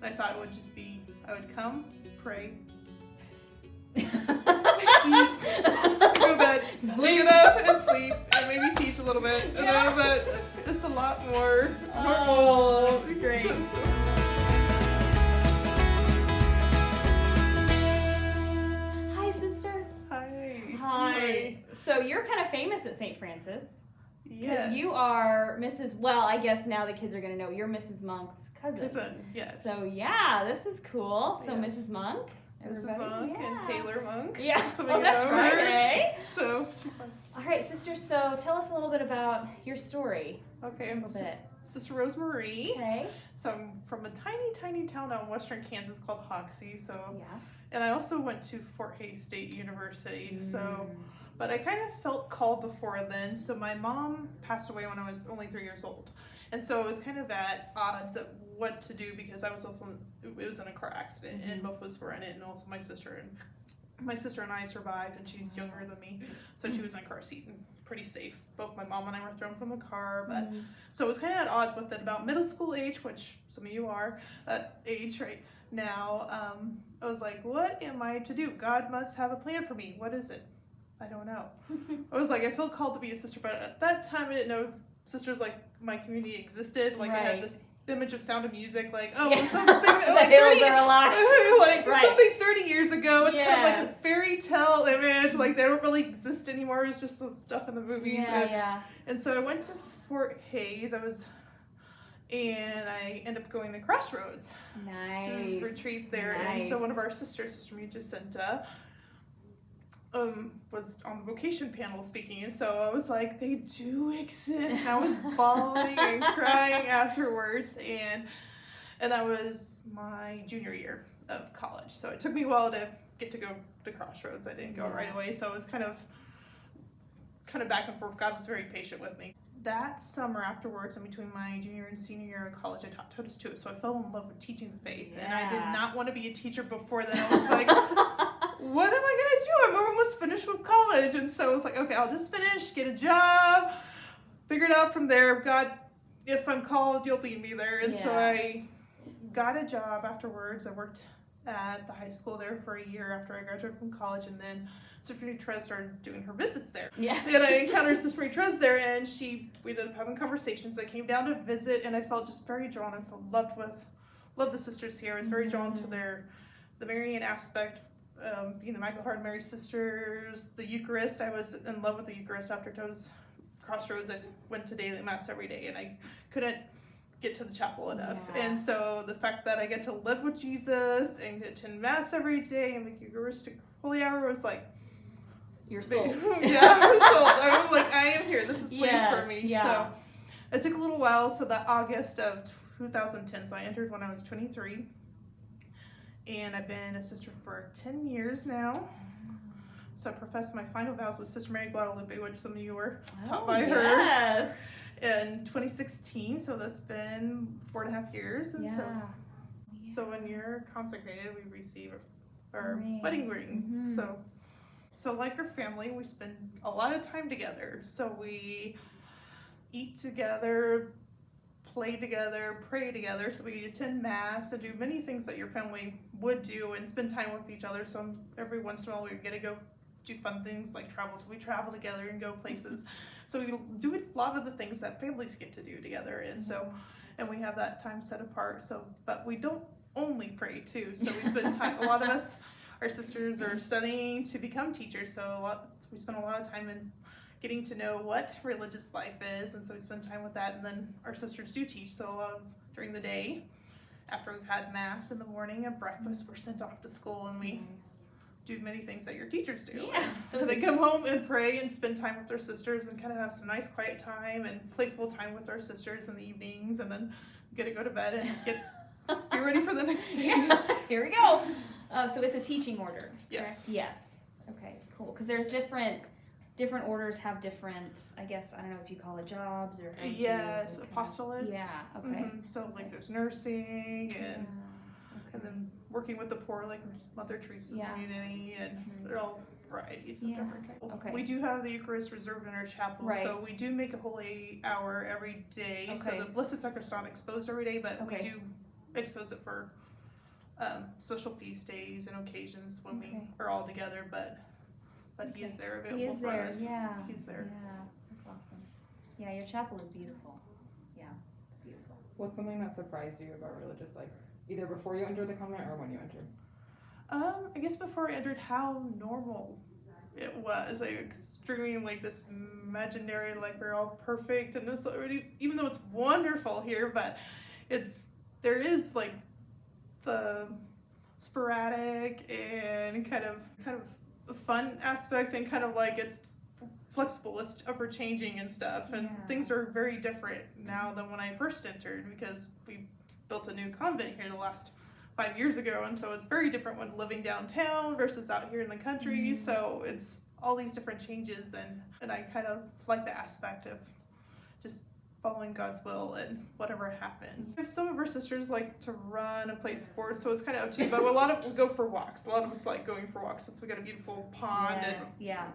I thought it would just be, I would come, pray, eat, go to bed, get up and sleep, and maybe teach a little bit. Yeah. But it's a lot more normal. That's great. Hi, sister. Hi. Hi. So you're kind of famous at St. Francis. Yes. Because you are Mrs. Well, I guess now the kids are going to know you're Mrs. Monk's cousin. Yes. So yeah, this is cool. So Yes. Mrs. Monk. Mrs. Monk and Taylor Monk. Yeah. Some Oh, of you that's know right. her. Eh? So she's fun. All right, sister. So tell us a little bit about your story. Okay, I'm little bit. Sister Rosemarie. Okay. So I'm from a tiny town out in western Kansas called Hoxie. So, Yeah. and I also went to Fort Hays State University. So, but I kind of felt called before then. So my mom passed away when I was only 3 years old, and so it was kind of at odds at what to do because I was also it was in a car accident and both of us were in it, and also my sister and I survived, and she's younger than me, so she was in a car seat and pretty safe. Both my mom and I were thrown from the car, but so it was kind of at odds with it. About middle school age, which some of you are that age right now, I was like, what am I to do? God must have a plan for me. What is it? I don't know. I was like, I feel called to be a sister, but at that time I didn't know sisters like my community existed. Like I had this image of Sound of Music, like something like the hills are alive. like something 30 years ago. It's kind of like a fairy tale image. Like they don't really exist anymore. It's just the stuff in the movies. And so I went to Fort Hays. And I ended up going to Crossroads to retreat there. And so one of our sisters, Sister Jacinta, was on the vocation panel speaking, and so I was like, they do exist. And I was bawling and crying afterwards, and that was my junior year of college. So it took me a while to get to go to Crossroads. I didn't go right away, so it was kind of back and forth. God was very patient with me. That summer afterwards, in between my junior and senior year of college, I taught Totus too, so I fell in love with teaching the faith, and I did not want to be a teacher before then. I was like, what am I going to do? I'm almost finished with college. And so I was like, okay, I'll just finish, get a job, figure it out from there. God, if I'm called, you'll lead me there. And so I got a job afterwards. I worked at the high school there for a year after I graduated from college, and then Sister Marie-Therese started doing her visits there. Yeah. And I encountered Sister Marie-Therese there, and we ended up having conversations. I came down to visit, and I felt just very drawn. I felt loved the sisters here. I was very drawn to the Marian aspect, being the Michael Heart and Mary sisters, the Eucharist. I was in love with the Eucharist after Totus Crossroads. I went to daily mass every day, and I couldn't get to the chapel enough. And so the fact that I get to live with Jesus and attend mass every day and make Eucharistic Holy Hour was like, you're sold. I'm sold. I'm like, I am here. This is place for me. So it took a little while. So that August of 2010, so I entered when I was 23. And I've been a sister for 10 years now. So I professed my final vows with Sister Mary Guadalupe, which some of you were taught by her in 2016. So that's been 4.5 years. And so when you're consecrated, we receive our wedding ring. So like our family, we spend a lot of time together. So we eat together, play together, pray together. So we attend mass and do many things that your family would do and spend time with each other. So every once in a while we get to go do fun things like travel. So we travel together and go places. So we do a lot of the things that families get to do together. And we have that time set apart. So, but we don't only pray too. So we spend time, a lot of us, our sisters are studying to become teachers. So we spend a lot of time in getting to know what religious life is, and so we spend time with that. And then our sisters do teach, so a lot of during the day, after we've had mass in the morning and breakfast, we're sent off to school, and we do many things that your teachers do. So they come home and pray and spend time with their sisters and kind of have some nice quiet time and playful time with our sisters in the evenings, and then we get to go to bed and get ready for the next day. Here we go. So it's a teaching order. Yes. Correct? Yes. Okay, cool. Because there's different orders have different, I guess, I don't know if you call it jobs or apostolates. Yeah, okay. So like there's nursing and then working with the poor, like Mother Teresa's community, and they're all varieties of different kinds. Okay. We do have the Eucharist reserved in our chapel, so we do make a holy hour every day. So the Blessed Sacrament is not exposed every day, but we do expose it for social feast days and occasions when Okay. we are all together, but he is there available He is for there, us. yeah. He's there. Yeah, that's awesome. Yeah, your chapel is beautiful. Yeah, it's beautiful. What's something that surprised you about religious life, either before you entered the convent or when you entered? I guess before I entered, how normal it was. Like extremely like this imaginary, like we're all perfect, and it's already, even though it's wonderful here, but there is like the sporadic and kind of fun aspect, and kind of like it's flexible, it's ever changing and stuff, and Yeah. things are very different now than when I first entered, because we built a new convent here the last 5 years ago, and so it's very different when living downtown versus out here in the country. So it's all these different changes, and I kind of like the aspect of just following God's will and whatever happens. Some of our sisters like to run and play sports, so it's kind of up to you, but a lot of us go for walks. A lot of us like going for walks since we got a beautiful pond Yes, and yeah.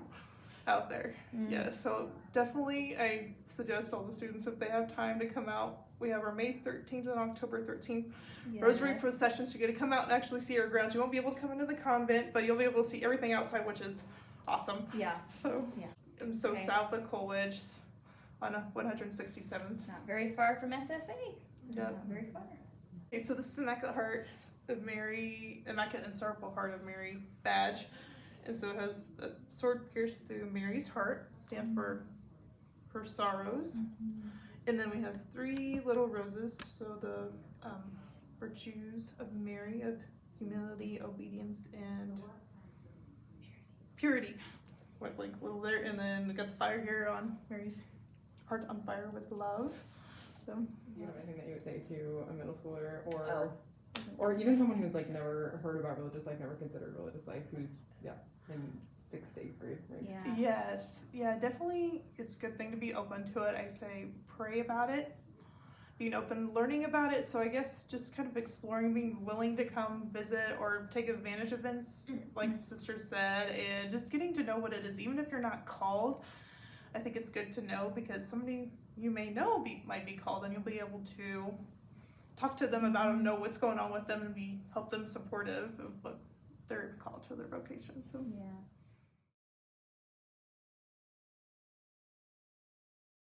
out there. Yeah, so definitely I suggest all the students, if they have time, to come out. We have our May 13th and October 13th Rosary Yes. processions. You get to come out and actually see our grounds. You won't be able to come into the convent, but you'll be able to see everything outside, which is awesome. Yeah, So, Yeah. I'm so Okay. south of Coleridge on 167th. not very far from SFA. Yep. Not very far. Okay, so this is Immaculate Heart of Mary, Immaculate and Sorrowful Heart of Mary badge. And so it has a sword pierced through Mary's heart, stand for her sorrows. And then we have 3 little roses, so the virtues of Mary, of humility, obedience, and purity. Went like a little there, and then we got the fire here on Mary's heart on fire with love. So Do you have anything that you would say to a middle schooler or Oh. or even someone who's like never heard about religious life, never considered religious life, who's in 6th to 8th grade, right? Yeah. yes, yeah, definitely, it's a good thing to be open to it. I say pray about it, being open, learning about it. So I guess just kind of exploring, being willing to come visit or take advantage of events, like Sister said, and just getting to know what it is, even if you're not called. I think it's good to know, because somebody you may know might be called, and you'll be able to talk to them about it, know what's going on with them, and help them supportive of what they're called to their vocation. So Yeah.